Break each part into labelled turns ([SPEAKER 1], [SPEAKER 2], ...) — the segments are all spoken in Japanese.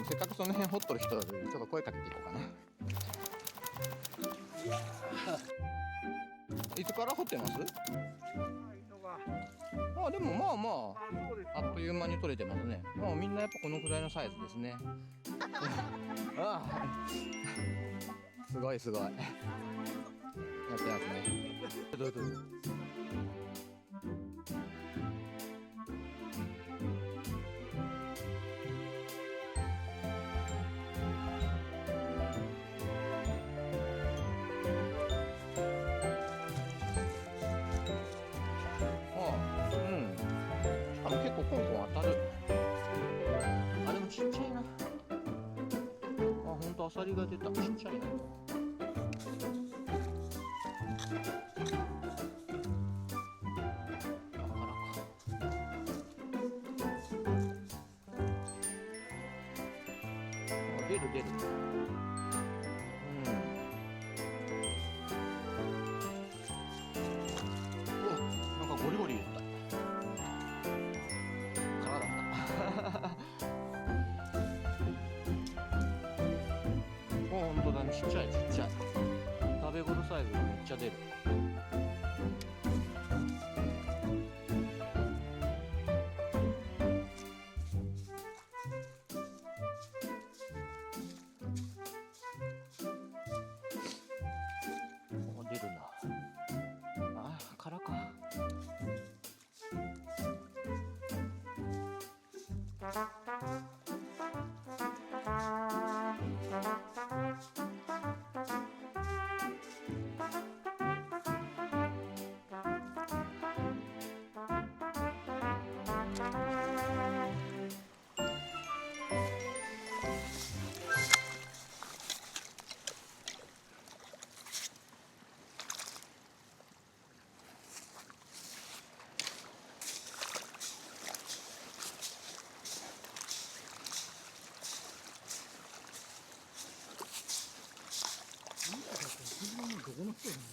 [SPEAKER 1] せっかくその辺掘っとる人だとちょっと声かけていこうかな。いつから掘ってます？あ、でもまあまああっという間に取れてますね。まあみんなやっぱこのくらいのサイズですね。ああすごいすごいやってますね。どうぞどうぞ。結構コンコン当たる。あ、でもちっちゃいな。あ、ほんとアサリが出た。ちっちゃいな。出る出る。お、なんかゴリゴリ言った。空だった。お、ほんとだね。ちっちゃいちっちゃい。食べ頃サイズがめっちゃ出る。お、出るな。あ、空か。どこの人やねん。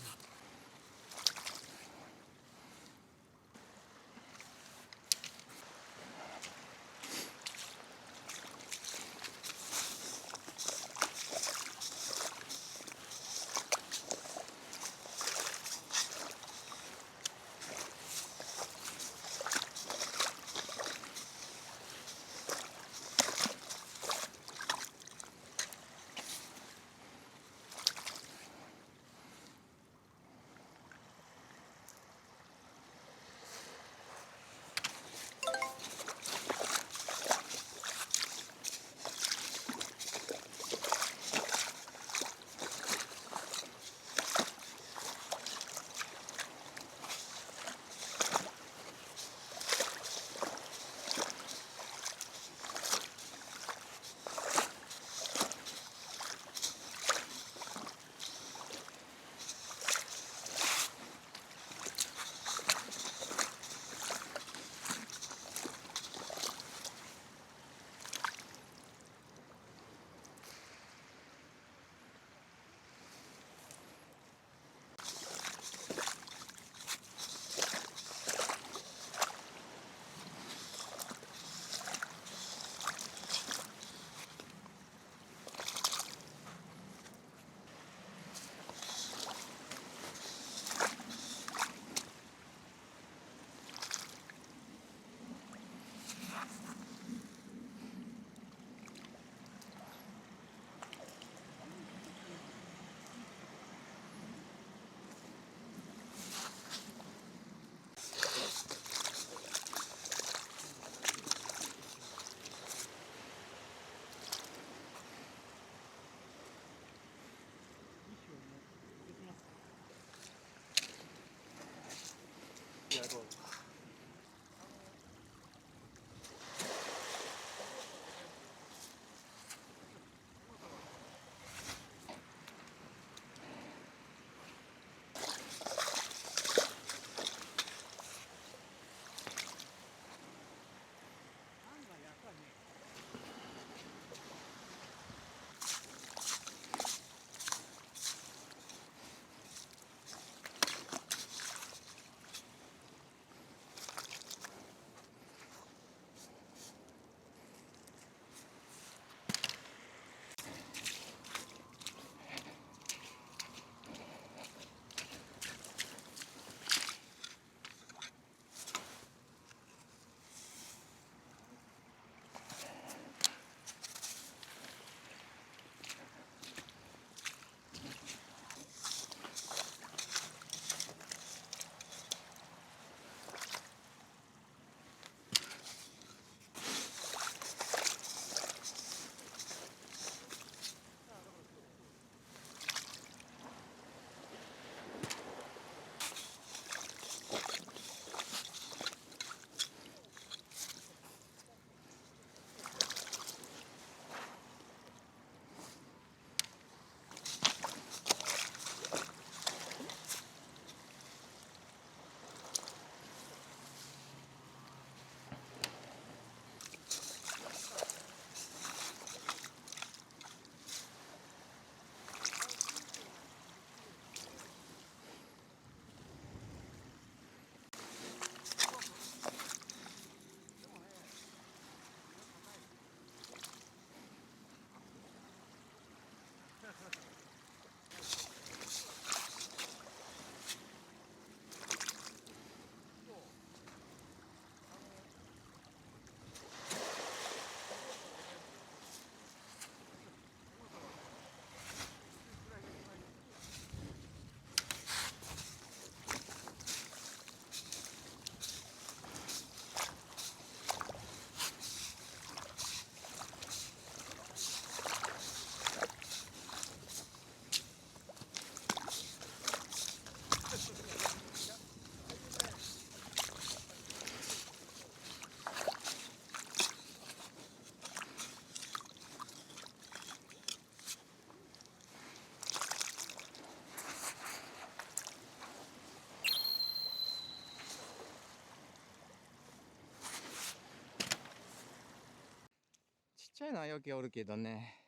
[SPEAKER 1] ちゃいのはよくおるけどね。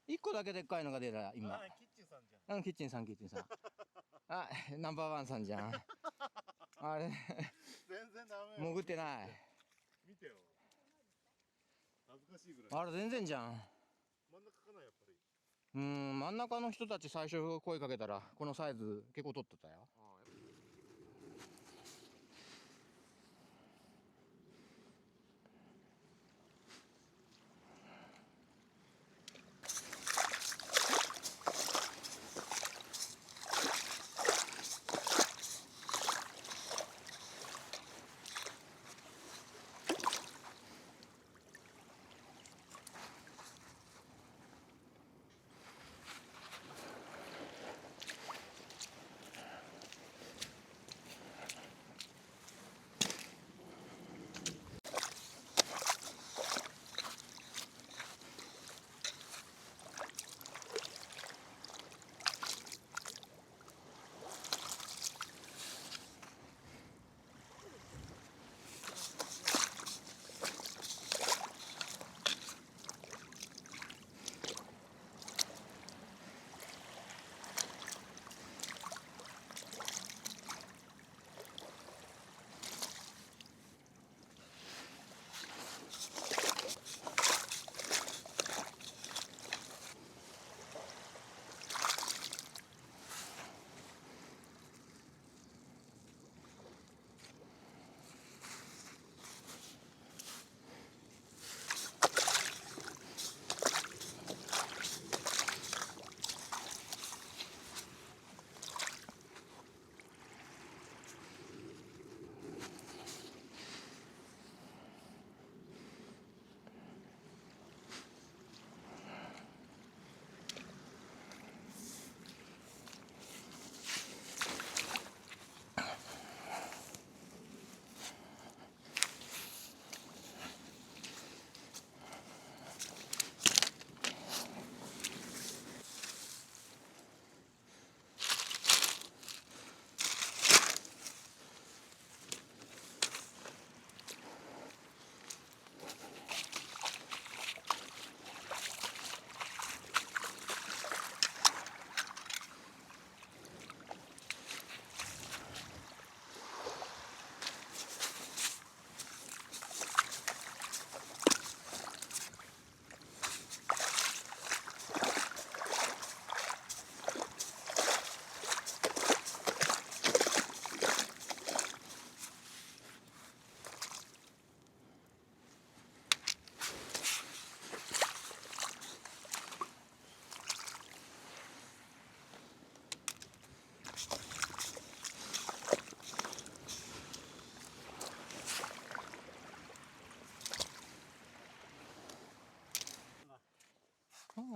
[SPEAKER 1] 1個だけでっかいのが出た今。
[SPEAKER 2] キッチンさんじゃん。
[SPEAKER 1] キッチンさんあ、ナンバーワンさんじゃん。あれ
[SPEAKER 2] 全然ダメよ。
[SPEAKER 1] 潜ってない。
[SPEAKER 2] 見てよ。恥ずかしいぐらい。
[SPEAKER 1] あれ全然じゃん。
[SPEAKER 2] 真ん中かなやっぱり。
[SPEAKER 1] 真ん中の人たち最初声かけたらこのサイズ結構取ってたよ。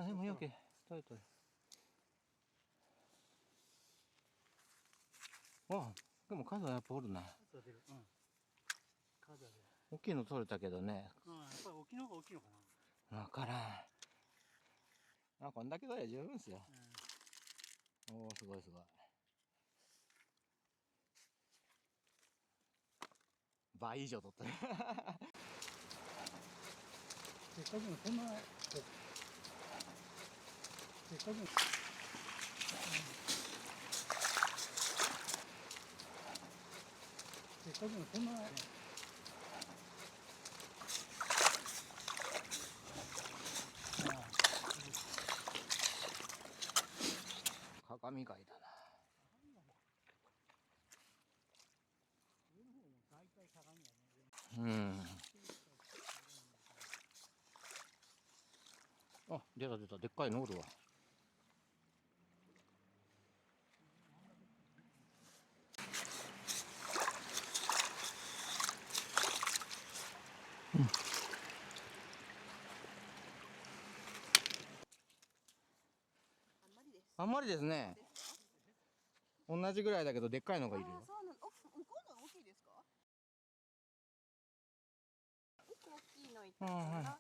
[SPEAKER 1] でもよけ取れ取れ。でも数はやっぱおるな。大きいの取れたけどね。
[SPEAKER 3] やっぱり大きいのが大きいのかな。
[SPEAKER 1] わからん。こんだけ取れば十分ですよ。おお、すごいすごい。倍以上取ったね。
[SPEAKER 3] せっかくのこんな、せっかくの。せっかくのこんな。
[SPEAKER 1] 鏡貝だな。出た出た、でっかいのおるわ。あんまりですね。同じぐらいだけどでっかいのがいるよ。
[SPEAKER 4] そうなの。向こうの大きいですか？大きいのいたかな。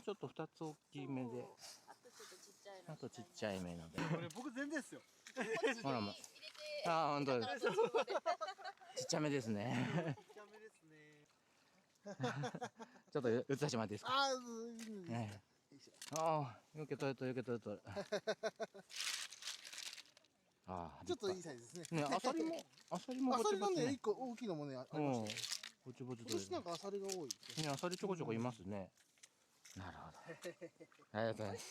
[SPEAKER 1] ちょっと2つ大きめで。
[SPEAKER 4] あとちょっとちっちゃいの。
[SPEAKER 1] あとちっちゃいめので。
[SPEAKER 3] これ僕全然ですよ。
[SPEAKER 1] ほらもう。本当です。ちっちゃめですね。
[SPEAKER 3] ちっちゃめですね。
[SPEAKER 1] ちょっと映させてもらっていいですか。
[SPEAKER 3] あー、
[SPEAKER 1] ねああ、よけとるとるよけとるとる。ああ、
[SPEAKER 3] ちょっといいサイズですね。
[SPEAKER 1] ね、アサリもぼ
[SPEAKER 3] アサリがね、
[SPEAKER 1] ちぼちね
[SPEAKER 3] 一。個大きいのもね、あり
[SPEAKER 1] うん
[SPEAKER 3] ましたよ。
[SPEAKER 1] ぼちぼちと
[SPEAKER 3] 今年なんかアサリが多いですね。
[SPEAKER 1] ね、アサリちょこちょこいますね。なるほど。ありがとうございます。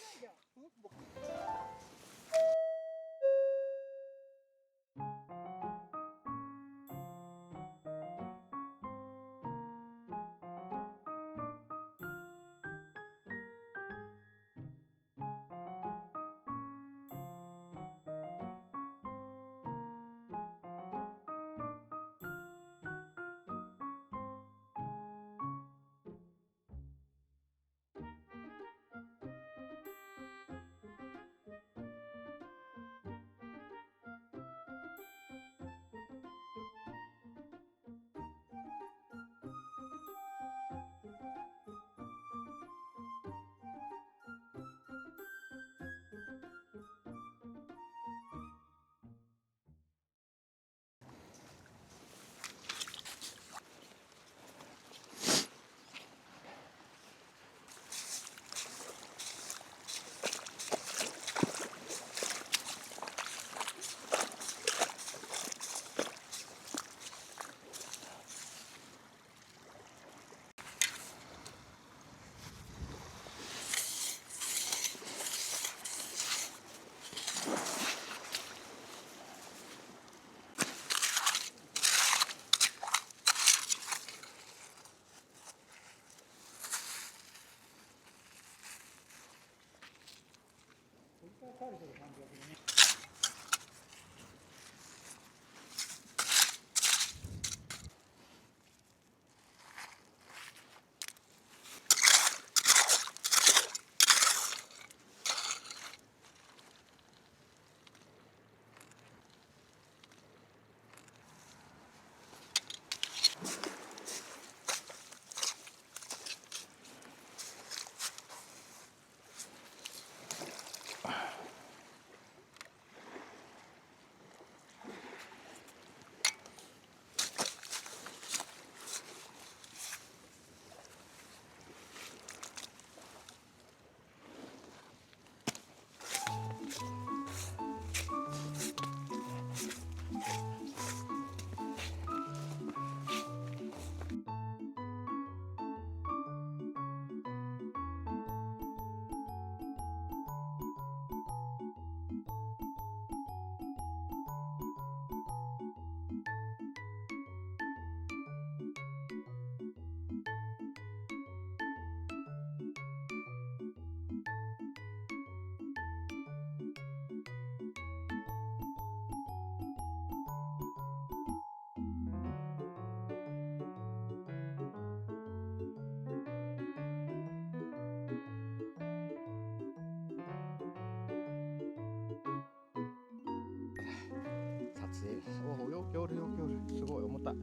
[SPEAKER 1] 撮影。おお、よくおるよくおる。すごい重たい。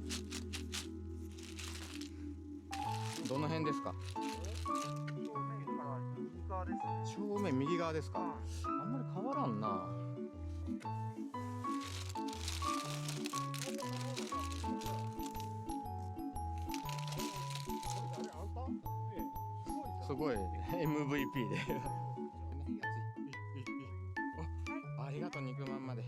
[SPEAKER 1] どの辺ですか。正面右側ですか。あんまり変わらんな。すごい MVP でおありがとう肉まんまで。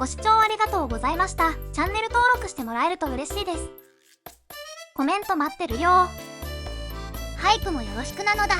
[SPEAKER 5] 視聴ありがとうございました。チャンネル登録してもらえると嬉しいです。コメント待ってるよ。ハイプもよろしくなのだ。